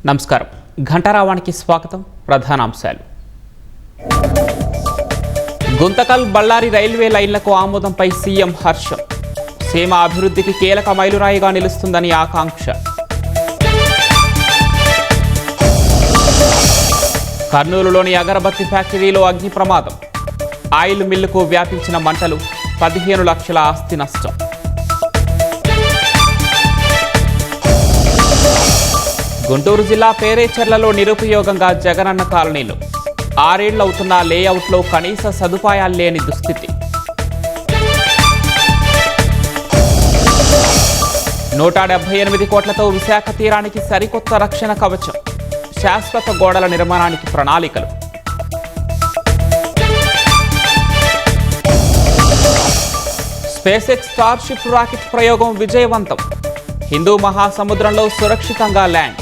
నమస్కారం. ఘంటారావానికి స్వాగతం. ప్రధానాంశాలు. గుంతకల్ బళ్ళారి రైల్వే లైన్లకు ఆమోదంపై సీఎం హర్షం. సీమ అభివృద్ధికి కీలక మైలురాయిగా నిలుస్తుందని ఆకాంక్ష. కర్నూలులోని అగరబత్తి ఫ్యాక్టరీలో అగ్ని ప్రమాదం. ఆయిల్ మిల్లుకు వ్యాపించిన మంటలు, 15 లక్షల ఆస్తి నష్టం. గుంటూరు జిల్లా పేరేచెర్లలో నిరుపయోగంగా జగనన్న కాలనీలు. 6 ఏళ్లవుతున్న లేఅవుట్లో కనీస సదుపాయాలు లేని దుస్థితి. 178 కోట్లతో విశాఖ తీరానికి సరికొత్త రక్షణ కవచం. శాశ్వత గోడల నిర్మాణానికి ప్రణాళికలు. స్పేస్ ఎక్స్ స్టార్షిప్ రాకెట్ ప్రయోగం విజయవంతం. హిందూ మహాసముద్రంలో సురక్షితంగా ల్యాండ్.